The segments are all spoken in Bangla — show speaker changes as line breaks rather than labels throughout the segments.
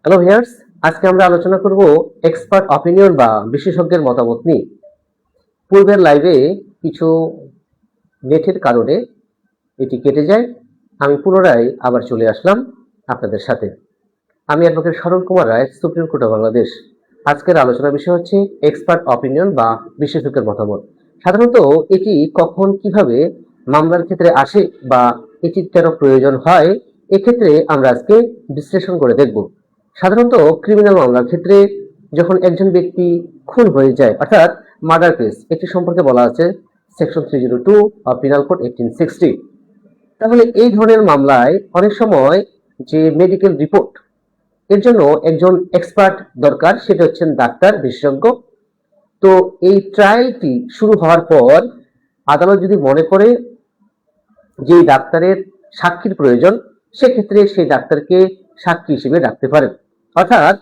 হ্যালো ভিউয়ার্স, আজকে আমরা আলোচনা করব এক্সপার্ট অপিনিয়ন বা বিশেষজ্ঞের মতামত নিয়ে। পূর্বের লাইভে কিছু নেটের কারণে এটি কেটে যায়। আমি পুনরায় আবার চলে আসলাম আপনাদের সাথে। আমি অ্যাডভোকেট সরল কুমার রায়, সুপ্রিম কোর্ট অফ বাংলাদেশ। আজকের আলোচনার বিষয় হচ্ছে এক্সপার্ট অপিনিয়ন বা বিশেষজ্ঞের মতামত। সাধারণত এটি কখন কিভাবে মামলার ক্ষেত্রে আসে বা এটির কেন প্রয়োজন হয়, এক্ষেত্রে আমরা আজকে বিশ্লেষণ করে দেখব। সাধারণত ক্রিমিনাল মামলার ক্ষেত্রে যখন একজন ব্যক্তি খুন হয়ে যায়, অর্থাৎ মার্ডার কেস, এটি সম্পর্কে বলা আছে সেকশন 302 অফ পিনাল কোড 1860। তাহলে এই ধরনের মামলায় অনেক সময় যে মেডিকেল রিপোর্ট, এর জন্য একজন এক্সপার্ট দরকার, সেটা হচ্ছেন ডাক্তার বিশেষজ্ঞ। তো এই ট্রায়ালটি শুরু হওয়ার পর আদালত যদি মনে করে যে ডাক্তারের সাক্ষীর প্রয়োজন, সেক্ষেত্রে সেই ডাক্তারকে সাক্ষী হিসেবে ডাকতে পারেন। অর্থাৎ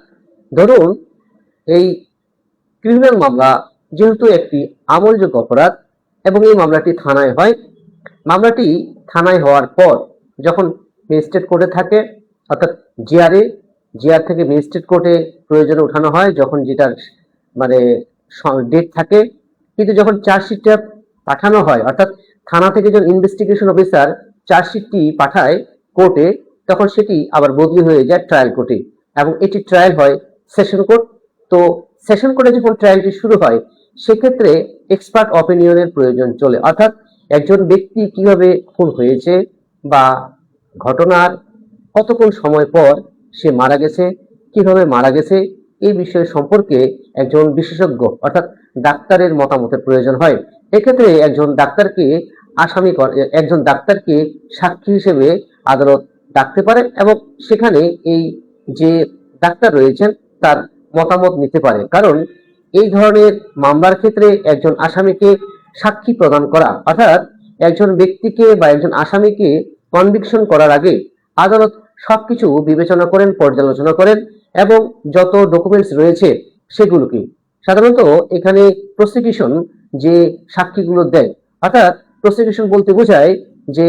ধরুন এই ক্রিমিনাল মামলা যেহেতু একটি আমলযোগ্য অপরাধ এবং এই মামলাটি থানায় হয়, মামলাটি থানায় হওয়ার পর যখন ম্যাজিস্ট্রেট কোর্টে থাকে, অর্থাৎ জিআর থেকে ম্যাজিস্ট্রেট কোর্টে প্রয়োজনে উঠানো হয় যখন যেটার মানে ডেট থাকে। কিন্তু যখন চার্জশিটটা পাঠানো হয়, অর্থাৎ থানা থেকে যখন ইনভেস্টিগেশন অফিসার চার্জশিটটি পাঠায় কোর্টে, তখন সেটি আবার বদলি হয়ে যায় ট্রায়াল কোর্টে এবং এটি ট্রায়াল হয় সেশন কোর্ট। তো সেশন কোর্টে যখন ট্রায়ালটি শুরু হয়, সেক্ষেত্রে এক্সপার্ট অপিনিয়নের প্রয়োজন চলে। অর্থাৎ একজন ব্যক্তি কিভাবে খুন হয়েছে বা ঘটনার কতক্ষণ সময় পর সে মারা গেছে, কিভাবে মারা গেছে, এই বিষয় সম্পর্কে একজন বিশেষজ্ঞ অর্থাৎ ডাক্তারের মতামতের প্রয়োজন হয়। এক্ষেত্রে একজন ডাক্তারকে সাক্ষী হিসেবে আদালত ডাকতে পারে এবং সেখানে এই যে ডাক্তার রয়েছেন তার মতামত নিতে পারে। কারণ এই ধরনের মামলার ক্ষেত্রে একজন আসামিকে সাক্ষী প্রদান করা, অর্থাৎ একজন ব্যক্তিকে বা একজন আসামিকে কনভিকশন করার আগে আদালত সবকিছু বিবেচনা করেন, পর্যালোচনা করেন এবং যত ডকুমেন্টস রয়েছে সেগুলোকে সাধারণত এখানে প্রসিকিউশন যে সাক্ষীগুলো দেয়, অর্থাৎ প্রসিকিউশন বলতে বোঝায় যে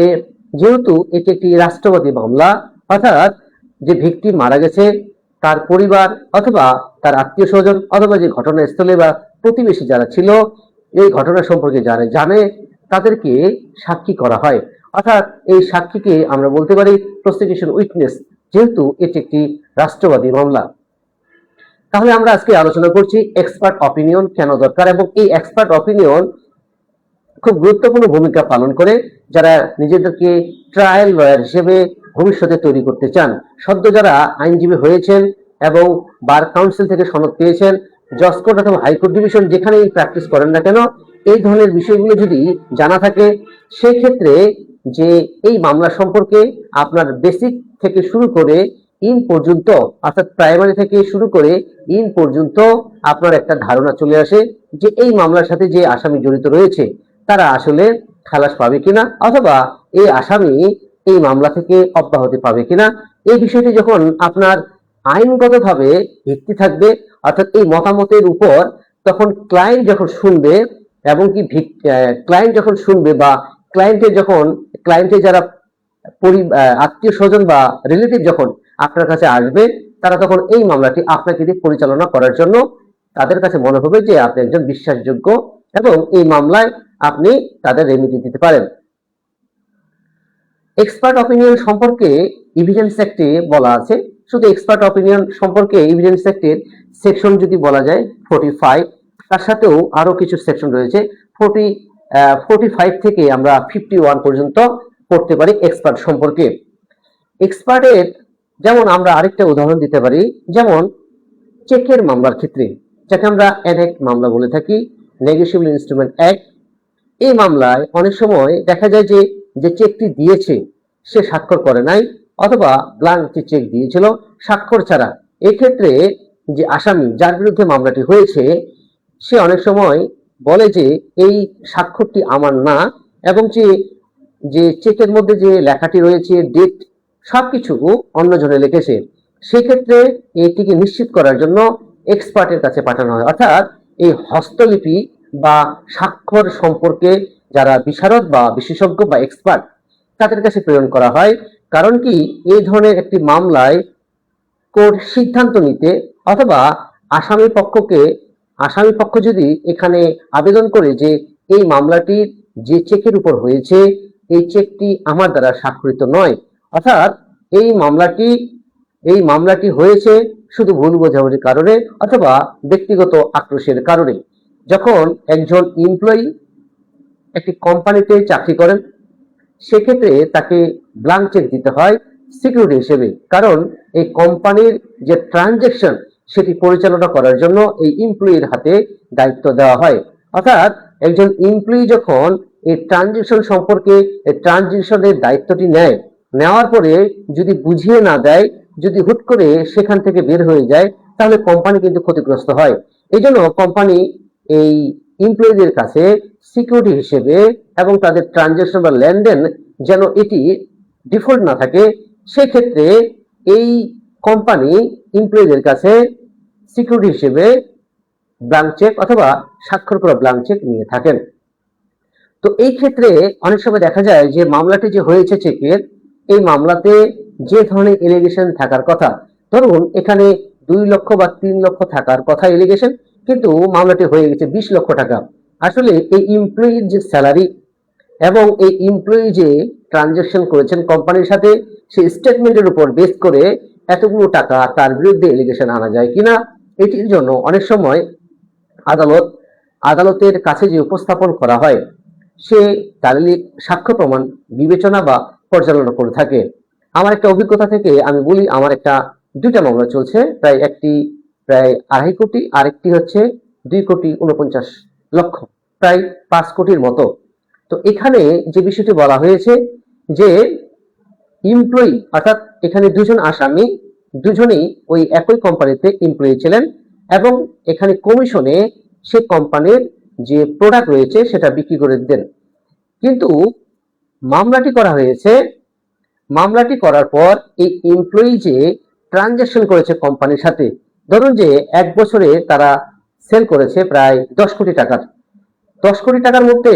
যেহেতু এটি একটি রাষ্ট্রপতি মামলা, অর্থাৎ যে ভিকটিম মারা গেছে তার পরিবার অথবা তার আত্মীয় স্বজন অথবা যে ঘটনাস্থলে বা প্রতিবেশী যারা ছিল এই ঘটনা সম্পর্কে যারা জানে তাদেরকে সাক্ষী করা হয়। অর্থাৎ এই সাক্ষীকে আমরা বলতে পারি প্রসিকিউশন উইটনেস, যেহেতু এটি একটি রাষ্ট্রবাদী মামলা। তাহলে আমরা আজকে আলোচনা করছি এক্সপার্ট অপিনিয়ন কেন দরকার, এবং এই এক্সপার্ট অপিনিয়ন খুব গুরুত্বপূর্ণ ভূমিকা পালন করে যারা নিজেদেরকে ট্রায়াল লয়ার হিসেবে ভবিষ্যতে তৈরি করতে চান। সদ্য যারা আইনজীবী হয়েছেন এবং বার কাউন্সিল থেকে সনদ পেয়েছেন, জজ কোর্ট অথবা হাইকোর্ট ডিভিশন যেখানেই প্র্যাকটিস করেন না কেন, এই ধরনের বিষয়গুলো যদি জানা থাকে, সেই ক্ষেত্রে যে এই মামলা সম্পর্কে আপনার বেসিক থেকে শুরু করে ইন পর্যন্ত, অর্থাৎ প্রাইমারি থেকে শুরু করে ইন পর্যন্ত আপনার একটা ধারণা চলে আসে যে এই মামলার সাথে যে আসামি জড়িত রয়েছে তারা আসলে খালাস পাবে কিনা অথবা এই আসামি এই মামলা থেকে অব্যাহতি পাবে কিনা। এই বিষয়টি যখন আপনার আইনগতভাবে ভিত্তি থাকবে, অর্থাৎ এই মতামতের উপর, তখন ক্লায়েন্ট যখন শুনবে এবং কি ক্লায়েন্ট যখন শুনবে বা ক্লায়েন্টের যারা আত্মীয় স্বজন বা রিলেটিভ যখন আপনার কাছে আসবে, তারা তখন এই মামলাটি আপনাকে দিয়ে পরিচালনা করার জন্য তাদের কাছে মনে হবে যে আপনি একজন বিশ্বাসযোগ্য এবং এই মামলায় আপনি তাদের রেমিডি দিতে পারেন। এক্সপার্ট অপিনিয়ন সম্পর্কে এভিডেন্স অ্যাক্টে বলা আছে, শুধু এক্সপার্ট অপিনিয়ন সম্পর্কে এভিডেন্স অ্যাক্টের সেকশন যদি বলা যায় 45, তার সাথেও আরো কিছু সেকশন রয়েছে। 45 থেকে আমরা 51 পর্যন্ত পড়তে পারি এক্সপার্ট সম্পর্কে। এক্সপার্টের যেমন আমরা আরেকটা উদাহরণ দিতে পারি, যেমন চেকের মামলার ক্ষেত্রে, যাকে আমরা অ্যানেক্ট মামলা বলে থাকি, নেগোশিয়েবল ইনস্ট্রুমেন্ট অ্যাক্ট। এই মামলায় অনেক সময় দেখা যায় যে যে চেকটি দিয়েছে সে স্বাক্ষর করে নাই অথবা ব্ল্যাঙ্ক চেক দিয়েছিল স্বাক্ষর ছাড়া। এক্ষেত্রে যে আসামি যার বিরুদ্ধে মামলাটি হয়েছে সে অনেক সময় বলে যে এই স্বাক্ষরটি আমার না, এবং যে যে চেকের মধ্যে যে লেখাটি রয়েছে, ডেট, সবকিছু অন্যজনে লিখেছে। সেক্ষেত্রে এটিকে নিশ্চিত করার জন্য এক্সপার্টের কাছে পাঠানো হয়, অর্থাৎ এই হস্তলিপি বা স্বাক্ষর সম্পর্কে যারা বিশারদ বা বিশেষজ্ঞ বা এক্সপার্ট তাদের কাছে প্রেরণ করা হয়। কারণ কি, এই ধরনের একটি মামলায় কোর্ট সিদ্ধান্ত নিতে, অথবা আসামি পক্ষ যদি এখানে আবেদন করে যে এই মামলাটি যে চেকের উপর হয়েছে এই চেকটি আমার দ্বারা স্বাক্ষরিত নয়, অর্থাৎ এই মামলাটি হয়েছে শুধু ভুল বোঝাবুঝির কারণে অথবা ব্যক্তিগত আক্রোশের কারণে। যখন একজন এমপ্লয়ি একটি কোম্পানিতে চাকরি করেন, সেক্ষেত্রে তাকে ব্ল্যাঙ্ক চেক দিতে হয় সিকিউরিটি হিসেবে, কারণ এই কোম্পানির যে ট্রানজেকশন সেটি পরিচালনা করার জন্য এই এমপ্লয়ির হাতে দায়িত্ব দেওয়া হয়। অর্থাৎ একজন এমপ্লয়ি যখন এই ট্রানজেকশনের দায়িত্বটি নেওয়ার পরে যদি বুঝিয়ে না দেয়, যদি হুট করে সেখান থেকে বের হয়ে যায়, তাহলে কোম্পানি কিন্তু ক্ষতিগ্রস্ত হয়। এই জন্য কোম্পানি এই এমপ্লয়ীদের কাছে সিকিউরিটি হিসেবে এবং তাদের ট্রানজেকশন বা লেনদেন যেন এটি ডিফল্ট না থাকে, সেক্ষেত্রে এই কোম্পানি এমপ্লয়ীদের কাছে সিকিউরিটি হিসেবে ব্ল্যাঙ্ক চেক অথবা স্বাক্ষর করা ব্ল্যাঙ্ক চেক নিয়ে থাকেন। তো এই ক্ষেত্রে অনেক সময় দেখা যায় যে মামলাটি যে হয়েছে চেকের, এই মামলাতে যে ধরনের এলিগেশন থাকার কথা, ধরুন এখানে 2 লক্ষ বা 3 লক্ষ থাকার কথা এলিগেশন, কিন্তু মামলাটি হয়ে গেছে 20 লক্ষ টাকা। আসলে এই এমপ্লয়ির যে স্যালারি এবং এই এমপ্লয়ি যে ট্রানজাকশন করেছেন কোম্পানির সাথে, সেই স্টেটমেন্টের উপর বেস করে এতগুলো টাকা তার বিরুদ্ধে এলিগেশন আনা যায় কিনা, এটির জন্য অনেক সময় আদালতের কাছে যে উপস্থাপন করা হয় সে দালিলিক সাক্ষ্য প্রমাণ বিবেচনা বা পর্যালোচনা করে থাকে। আমার একটা অভিজ্ঞতা থেকে আমি বলি, আমার একটা 2টা মামলা চলছে, একটি প্রায় 2.5 কোটি, আরেকটি হচ্ছে 2,49,00,000, প্রায় 5 কোটির মতো। তো এখানে যে বিষয়টি বলা হয়েছে যে এমপ্লয়ি, অর্থাৎ এখানে 2জন আসামি, দুজনেই ওই একই কোম্পানিতে এমপ্লয়ি ছিলেন এবং এখানে কমিশনে সে কোম্পানির যে প্রোডাক্ট রয়েছে সেটা বিক্রি করে দেন। কিন্তু মামলাটি করার পর এই এমপ্লয়ি যে ট্রানজাকশন করেছে কোম্পানির সাথে, ধরুন যে 1 বছরে তারা সেল করেছে প্রায় 10 কোটি টাকার। 10 কোটি টাকার মধ্যে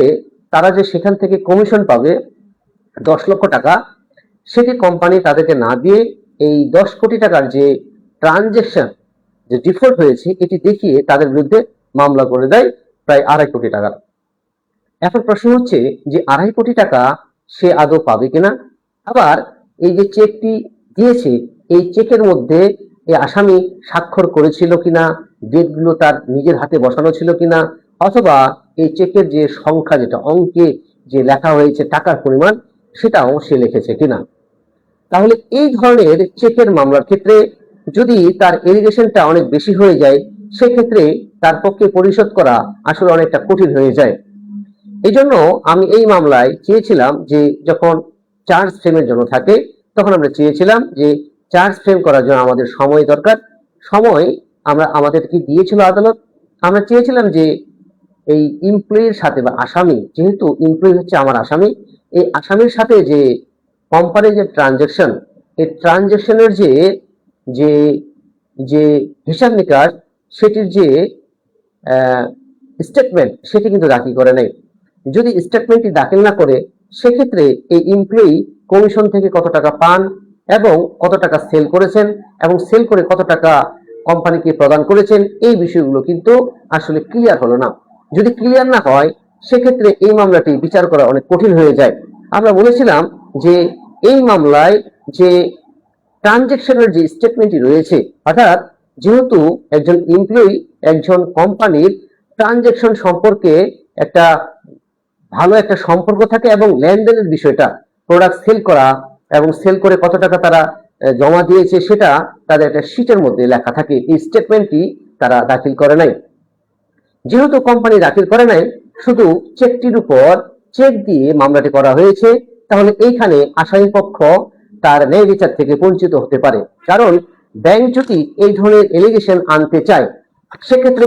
তারা যে সেখান থেকে কমিশন পাবে 10 লক্ষ টাকা, সেটি কোম্পানি তাদেরকে না দিয়ে এই 10 কোটি টাকার যে ট্রানজাকশন যে ডিফল্ট হয়েছে এটি দেখিয়ে তাদের বিরুদ্ধে মামলা করে দেয় প্রায় 2.5 কোটি টাকার। এখন প্রশ্ন হচ্ছে যে 2.5 কোটি টাকা সে আদৌ পাবে কিনা, আবার এই যে চেকটি দিয়েছে এই চেকের মধ্যে এই আসামি স্বাক্ষর করেছিল কিনা, ডেটগুলো তার নিজের হাতে বসানো ছিল কিনা, অথবা এই চেকের যে সংখ্যা, যেটা অঙ্কে যে লেখা হয়েছে টাকার পরিমাণ, সেটাও সে লিখেছে কিনা। তাহলে এই ধরনের চেকের মামলার ক্ষেত্রে যদি তার এলিগেশনটা অনেক বেশি হয়ে যায়, সেক্ষেত্রে তার পক্ষে পরিশোধ করা আসলে অনেকটা কঠিন হয়ে যায়। এই জন্য আমি এই মামলায় চেয়েছিলাম যে যখন চার্জ ফ্রেমের জন্য থাকে, তখন আমরা চেয়েছিলাম যে চার্জ ফ্রেম করার জন্য আমাদের সময় দরকার। সময় আমাদের কি দিয়েছিল আদালত, আমরা চেয়েছিলাম যে এই এমপ্লয়ির সাথে বা আসামি, যেহেতু এমপ্লয়ি হচ্ছে আমার আসামি, এই আসামির সাথে যে কোম্পানির যে ট্রানজাকশন, এই ট্রানজাকশনের যে যে যে হিসাব নিকাশ, সেটির যে স্টেটমেন্ট, সেটি কিন্তু দাখিল করে নাই। যদি স্টেটমেন্টটি দাখিল না করে, সেক্ষেত্রে এই এমপ্লয়ি কমিশন থেকে কত টাকা পান এবং কত টাকা সেল করেছেন এবং সেল করে কত টাকা কোম্পানিকে প্রদান করেছেন, এই বিষয়গুলো কিন্তু আসলে ক্লিয়ার হলো না। যদি ক্লিয়ার না হয়, সেক্ষেত্রে এই মামলাটি বিচার করা অনেক কঠিন হয়ে যায়। আমরা বলেছিলাম যে এই মামলায় যে ট্রানজেকশনের যে স্টেটমেন্টটি রয়েছে, অর্থাৎ যেহেতু একজন এমপ্লয়ি একজন কোম্পানির ট্রানজেকশন সম্পর্কে একটা ভালো একটা সম্পর্ক থাকে এবং লেনদেনের বিষয়টা, প্রোডাক্ট সেল করা এবং সেল করে কত টাকা তারা জমা দিয়েছে, সেটা তাদের একটা শিটের মধ্যে লেখা থাকে। এই স্টেটমেন্টটি তারা দাখিল করে নাই। যেহেতু কোম্পানি দাখিল করে নাই, শুধু চেকটির উপর চেক দিয়ে মামলাটি করা হয়েছে, তাহলে এইখানে আসামি পক্ষ তার ন্যায় বিচার থেকে বঞ্চিত হতে পারে। কারণ ব্যাংক যদি এই ধরনের এলিগেশন আনতে চায়, সেক্ষেত্রে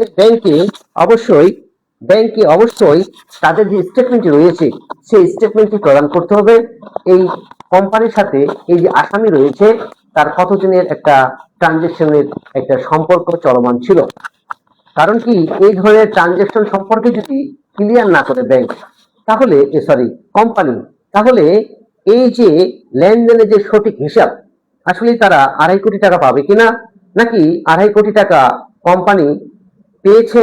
অবশ্যই তাদের যে স্টেটমেন্টটি রয়েছে সেই স্টেটমেন্টটি প্রদান করতে হবে। এই কোম্পানির সাথে এই যে আসামি রয়েছে তার কতদিনের একটা ট্রানজেকশনের একটা সম্পর্ক চলমান ছিল। কারণ কি, এই ধরনের ট্রানজেকশন সম্পর্কে যদি ক্লিয়ার না করে ব্যাংক, তাহলে কোম্পানি, তাহলে এই যে লেনদেনের যে সঠিক হিসাব, আসলে তারা 2.5 কোটি টাকা পাবে কিনা, নাকি 2.5 কোটি টাকা কোম্পানি পেয়েছে,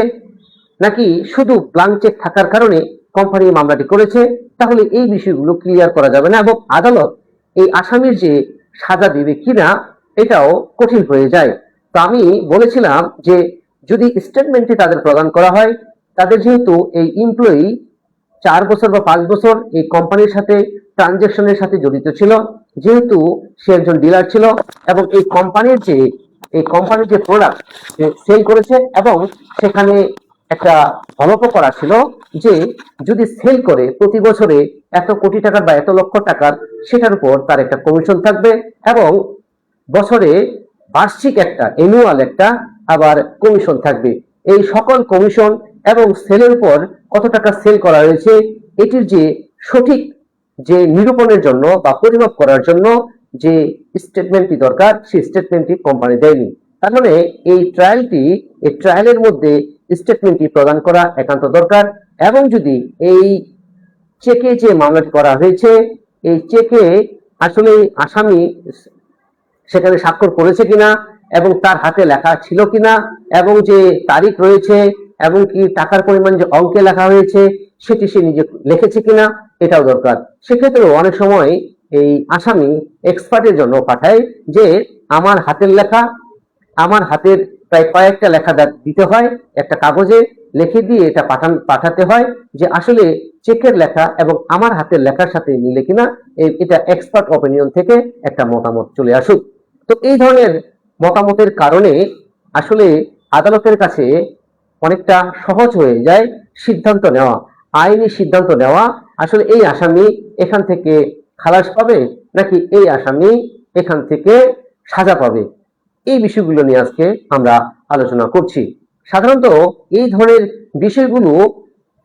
নাকি শুধু ব্ল্যাঙ্ক চেক থাকার কারণে কোম্পানি মামলাটি করেছে, তাহলে এই বিষয়গুলো ক্লিয়ার করা যাবে না এবং আদালত এই আসামির যে সাজা দিবে কিনা এটাও কঠিন হয়ে যায়। তো আমি বলেছিলাম যে যদি স্টেটমেন্টটি তাদের প্রদান করা হয়, তাদের যেহেতু এই এমপ্লয়ি 4 বছর বা 5 বছর এই কোম্পানির সাথে ট্রানজেকশনের সাথে জড়িত ছিল, যেহেতু সে একজন ডিলার ছিল এবং এই কোম্পানির যে প্রোডাক্ট সেল করেছে এবং সেখানে একটা হলফও করা ছিল যে যদি সেল করে প্রতি বছরে এত কোটি টাকার বা এত লক্ষ টাকার, সেটার উপর তার একটা কমিশন থাকবে এবং বছরে বার্ষিক একটা অ্যানুয়াল একটা আবার কমিশন থাকবে। এই সকল কমিশন এবং সেলের উপর কত টাকা সেল করা হয়েছে এটির যে সঠিক যে নিরূপণের জন্য বা পরিমাপ করার জন্য যে স্টেটমেন্টটি দরকার, সেই স্টেটমেন্টটি কোম্পানি দেয়নি। তার মানে এই ট্রায়ালের মধ্যে স্টেটমেন্টটি প্রদান করা একান্ত দরকার। এবং যদি এই চেকে যে মামলাটি করা হয়েছে, এই চেকে আসলে আসামি সেখানে স্বাক্ষর করেছে কিনা এবং তার হাতে লেখা ছিল কিনা এবং যে তারিখ রয়েছে এবং কি টাকার পরিমাণ যে অঙ্কে লেখা হয়েছে সেটি সে নিজে লিখেছে কিনা এটাও দরকার। সেক্ষেত্রে অনেক সময় এই আসামি এক্সপার্টের জন্য পাঠায় যে আমার হাতের লেখা, আমার হাতের প্রায় কয়েকটা লেখা দিতে হয়, একটা কাগজে লিখে দিয়ে এটা পাঠাতে হয় যে আসলে চেকের লেখা এবং আমার হাতের লেখার সাথে মিলে কিনা, এটা এক্সপার্ট অপিনিয়ন থেকে একটা মতামত চলে আসুক। তো এই ধরনের মতামতের কারণে আসলে আদালতের কাছে অনেকটা সহজ হয়ে যায় সিদ্ধান্ত নেওয়া, আইনি সিদ্ধান্ত নেওয়া। আসলে এই আসামি এখান থেকে খালাস পাবে নাকি এই আসামি এখান থেকে সাজা পাবে, এই বিষয়গুলো নিয়ে আজকে আমরা আলোচনা করছি। সাধারণত এই ধরনের বিষয়গুলো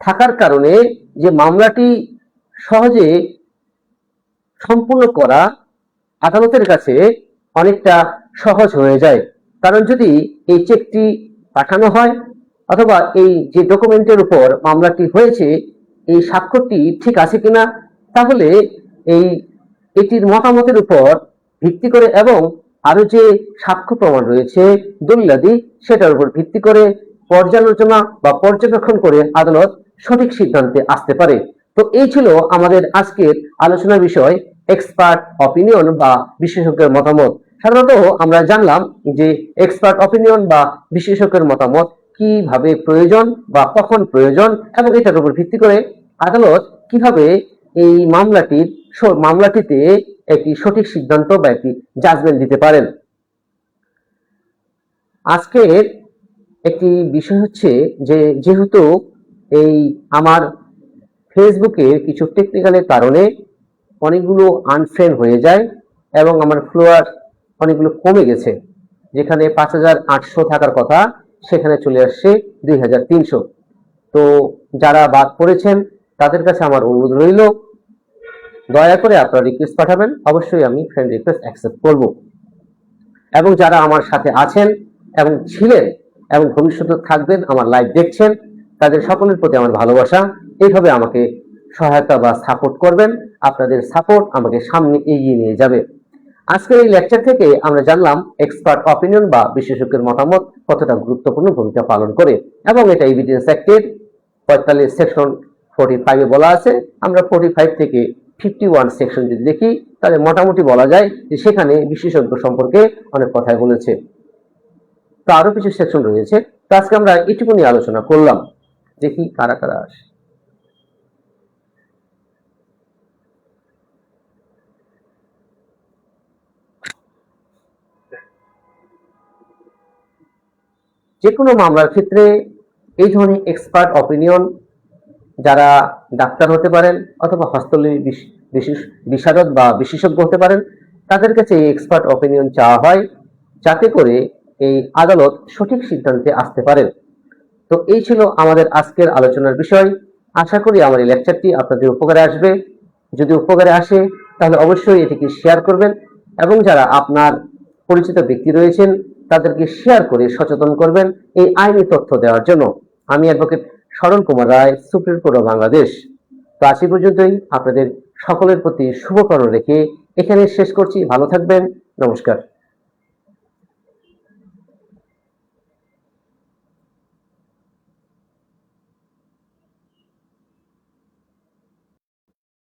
থাকার কারণে যে মামলাটি সহজে সম্পূর্ণ করা আদালতের কাছে অনেকটা সহজ হয়ে যায়। কারণ যদি এই চেকটি পাঠানো হয় অথবা এই যে ডকুমেন্টের উপর মামলাটি হয়েছে এই স্বাক্ষরটি ঠিক আছে কিনা, তাহলে এটির মতামতের উপর ভিত্তি করে এবং আরো যে সাক্ষ্য প্রমাণ রয়েছে দলিলাদি, সেটার উপর ভিত্তি করে পর্যালোচনা বা পর্যবেক্ষণ করে আদালত সঠিক সিদ্ধান্তে আসতে পারে। তো এই ছিল আমাদের আজকের আলোচনার বিষয়, এক্সপার্ট অপিনিয়ন বা বিশেষজ্ঞের মতামত। সাধারণত আমরা জানলাম যে এক্সপার্ট অপিনিয়ন বা বিশেষজ্ঞের মতামত কিভাবে প্রয়োজন বা কখন প্রয়োজন এবং এটার উপর ভিত্তি করে আদালত কিভাবে এই মামলাটিতে একটি সঠিক সিদ্ধান্ত বা একটি জাজমেন্ট দিতে পারেন। আজকের একটি বিষয় হচ্ছে যে যেহেতু এই আমার ফেসবুকে কিছু টেকনিক্যালের কারণে অনেকগুলো আনফ্রেন্ড হয়ে যায় এবং আমার ফলোয়ার অনেকগুলো কমে গেছে, যেখানে 5,800 থাকার কথা সেখানে চলে আসছে 2,300। তো যারা বাদ পড়েছেন তাদের কাছে আমার অনুরোধ রইল, দয়া করে আপনারা রিকোয়েস্ট পাঠাবেন, অবশ্যই আমি ফ্রেন্ড রিকোয়েস্ট অ্যাকসেপ্ট করব। এবং যারা আমার সাথে আছেন এবং ছিলেন এবং ভবিষ্যতে থাকবেন, আমার লাইভ দেখছেন, তাদের সকলের প্রতি আমার ভালোবাসা। এইভাবে আমাকে সহায়তা বা সাপোর্ট করবেন, আপনাদের সাপোর্ট আমাকে সামনে এগিয়ে নিয়ে যাবে। আজকের এই লেকচার থেকে আমরা জানলাম এক্সপার্ট অপিনিয়ন বা বিশেষজ্ঞের মতামত কতটা গুরুত্বপূর্ণ ভূমিকা পালন করে এবং এটা এভিডেন্স অ্যাক্টের 45 সেকশন 45-এ বলা আছে। আমরা 45 থেকে 51 সেকশন যদি দেখি তাহলে মোটামুটি বলা যায় যে সেখানে বিশেষজ্ঞ সম্পর্কে অনেক কথাই বলেছে। তো আরো কিছু সেকশন রয়েছে, তো আজকে আমরা এটুকু নিয়ে আলোচনা করলাম। দেখি কারা কারা আসে। যে কোনো মামলার ক্ষেত্রে এই ধরনের এক্সপার্ট অপিনিয়ন, যারা ডাক্তার হতে পারেন অথবা হস্তলিপি বিশারদ বা বিশেষজ্ঞ হতে পারেন, তাদের কাছে এই এক্সপার্ট অপিনিয়ন চাওয়া হয় যাতে করে এই আদালত সঠিক সিদ্ধান্তে আসতে পারেন। তো এই ছিল আমাদের আজকের আলোচনার বিষয়। আশা করি আমার এই লেকচারটি আপনাদের উপকারে আসবে। যদি উপকারে আসে তাহলে অবশ্যই এটিকে শেয়ার করবেন এবং যারা আপনার পরিচিত ব্যক্তি রয়েছেন তাদেরকে শেয়ার করে সচেতন করবেন এই আইনি তথ্য দেওয়ার জন্য। আমি অ্যাডভোকেট সরল কুমার রায়, সুপ্রিম কোর্ট অফ বাংলাদেশ। তো আজ পর্যন্তই, আপনাদের সকলের প্রতি শুভকামনা রেখে এখানে শেষ করছি। ভালো থাকবেন, নমস্কার।